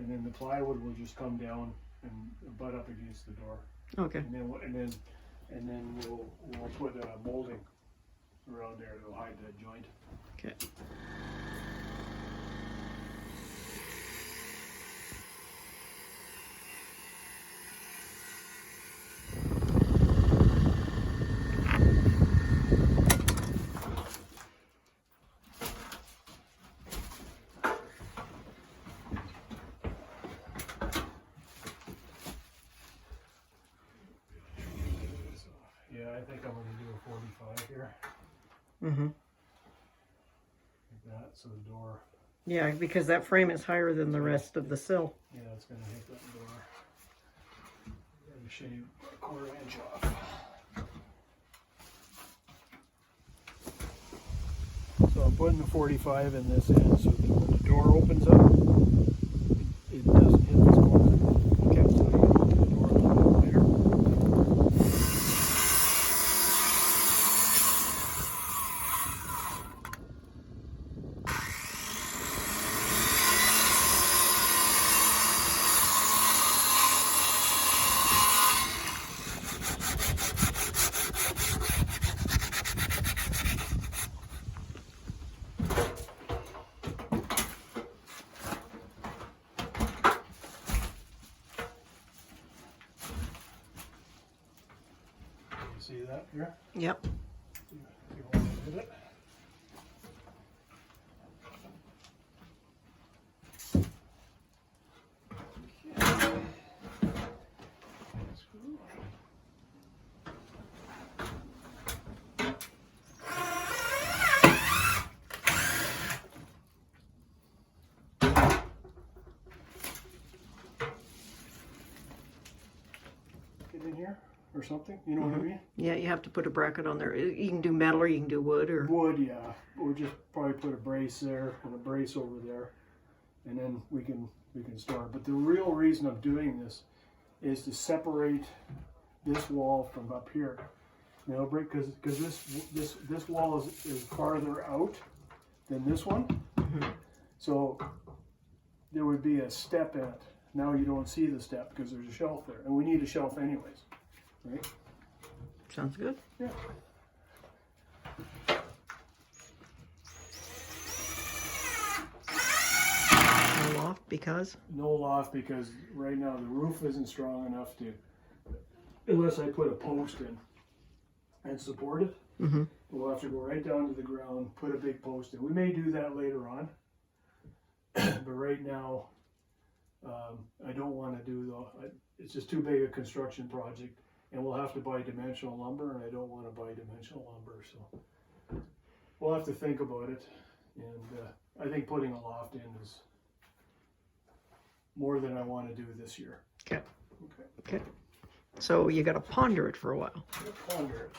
and then the plywood will just come down and butt up against the door. Okay. And then we'll put molding around there to hide that joint. Okay. Yeah, I think I'm gonna do a 45 here. Mm-hmm. Like that, so the door. Yeah, because that frame is higher than the rest of the sill. Yeah, it's gonna hit that door. I'm gonna shave a 1/4 inch off. So I'm putting the 45 in this end so that when the door opens up, it doesn't hit this corner. Okay, so you open the door a little bit wider. You see that here? Yep. You want to hit it? Get in here or something, you know what I mean? Yeah, you have to put a bracket on there. You can do metal or you can do wood or. Wood, yeah. We'll just probably put a brace there and a brace over there, and then we can start. But the real reason I'm doing this is to separate this wall from up here. You know, because this wall is farther out than this one, so there would be a step in it. Now you don't see the step because there's a shelf there, and we need a shelf anyways, right? Sounds good. Yeah. No loft because? No loft because right now the roof isn't strong enough to, unless I put a post in and support it. Mm-hmm. We'll have to go right down to the ground, put a big post in. We may do that later on, but right now I don't want to do it's just too big a construction project, and we'll have to buy dimensional lumber, and I don't want to buy dimensional lumber, so we'll have to think about it. And I think putting a loft in is more than I want to do this year. Okay. Okay. Okay. So you got to ponder it for a while. I'll ponder it.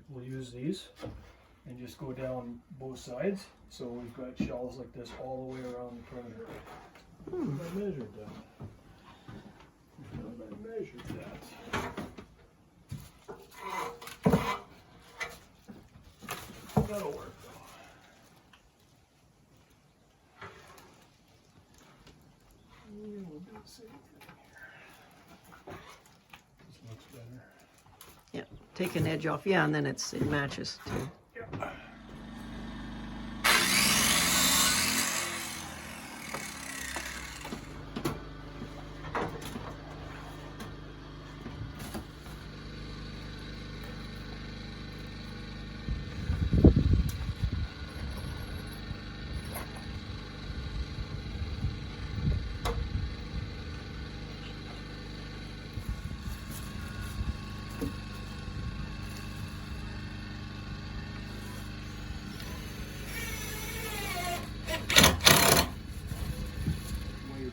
We'll use these and just go down both sides. So we've got shelves like this all the way around the perimeter. I measured that. I measured that. That'll work though. We'll do the same thing here. This looks better. Yeah. Take an edge off. Yeah, and then it matches too. Yeah.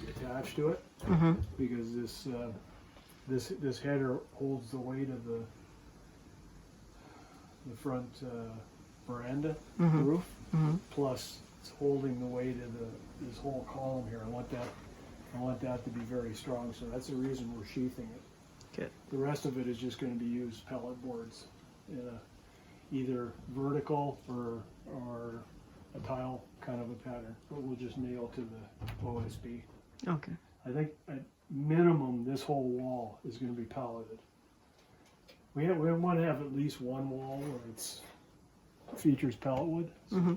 Attached to it, because this header holds the weight of the front veranda roof, plus it's holding the weight of this whole column here. I want that to be very strong, so that's the reason we're sheathing it. Good. The rest of it is just going to be used pellet boards in either vertical or a tile kind of a pattern, but we'll just nail to the OSB. Okay. I think at minimum this whole wall is going to be palleted. We want to have at least one wall where it's features pellet wood. Mm-hmm.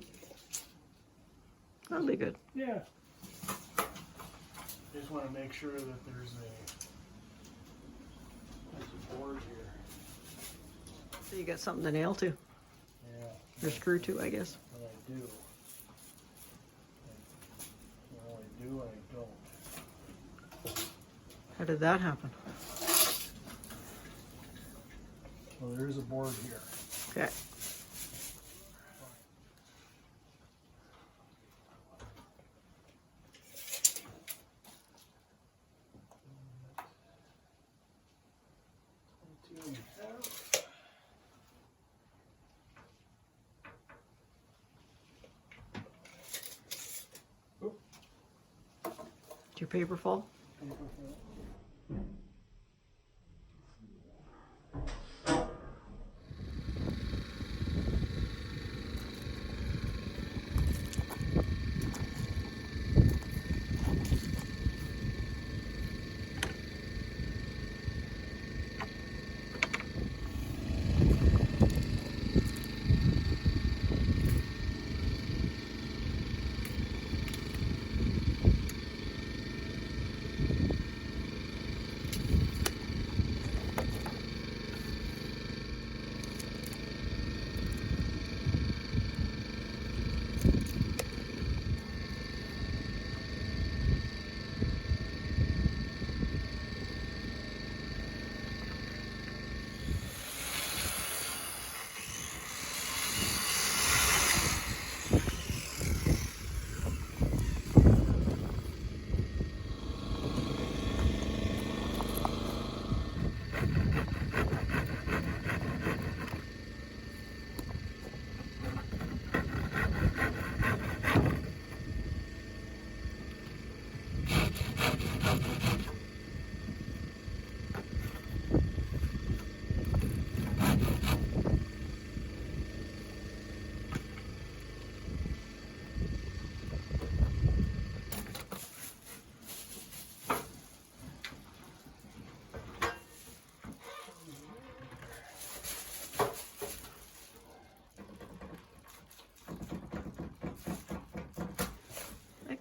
That'll be good. Yeah. Just want to make sure that there's a board here. So you got something to nail to, Yeah. or screw to, I guess. Well, I do. Well, I do, I don't. How did that happen? Well, there is a board here. Okay. Did your paper fall?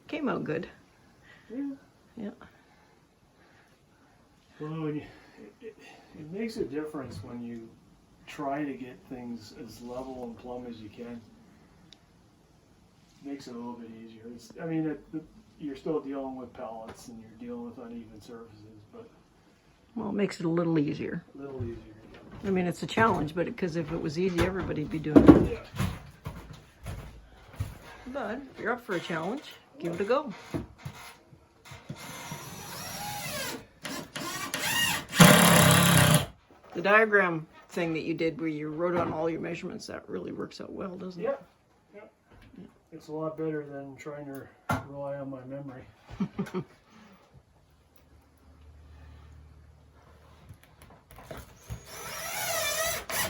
Came out good. Yeah. Yeah. Well, it makes a difference when you try to get things as level and plumb as you can. It makes it a little bit easier. I mean, you're still dealing with pallets and you're dealing with uneven surfaces, but Well, it makes it a little easier. a little easier. I mean, it's a challenge, but because if it was easy, everybody'd be doing it. Yeah. But if you're up for a challenge, give it a go. The diagram thing that you did where you wrote on all your measurements, that really works out well, doesn't it? Yeah. It's a lot better than trying to rely on my memory. I'm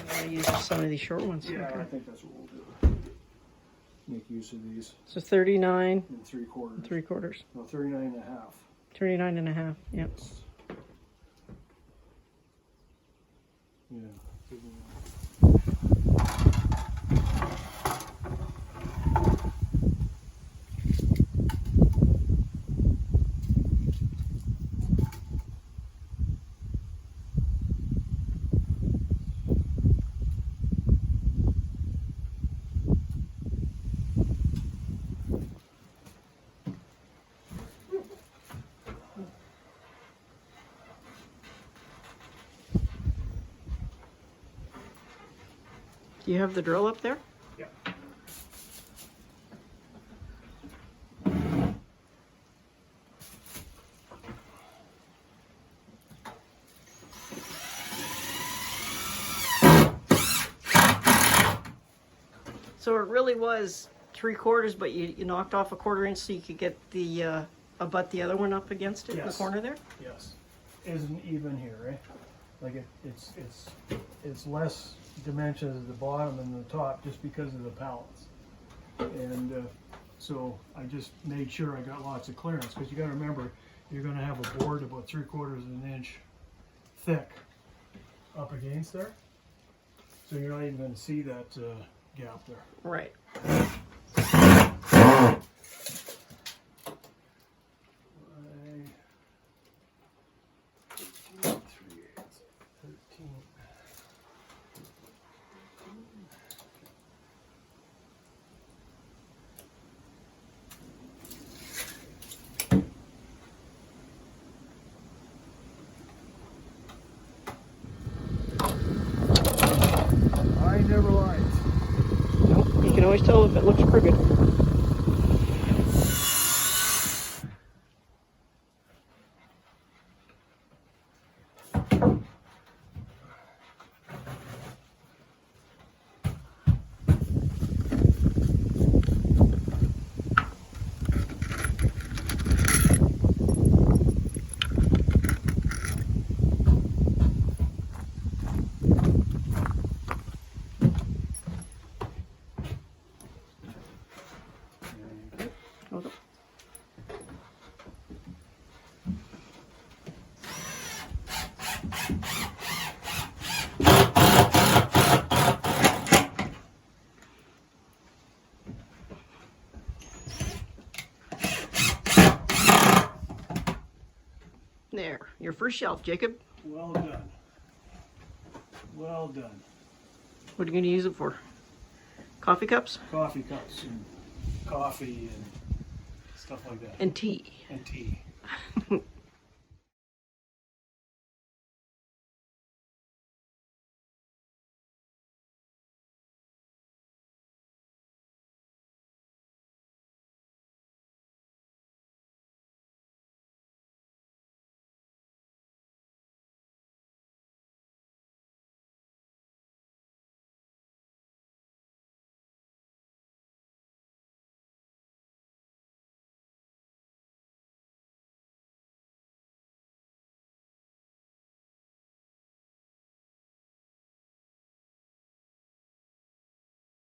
going to use some of these short ones. Yeah, Okay. I think that's what we'll do. Make use of these So 39 in 3/4. 3/4. No, 39.5. 39 and a half. Yep. Yeah. Do you have the drill up there? Yeah. So it really was 3/4, but you knocked off a 1/4 inch so you could get the abut the other one up against it in the Yes. corner there? Yes. Isn't even here, right? Like it's less dimensions at the bottom than the top just because of the pallets. And so I just made sure I got lots of clearance, because you got to remember you're going to have a board about 3/4 of an inch thick up against there. So you're not even going to see that gap there. Right. I never lied. Nope. You can always tell if it looks crooked. Hold up. There, your first shelf, Jacob. Well done. Well done. What are you going to use it for? Coffee cups? Coffee cups and coffee and stuff like that. And tea. And tea.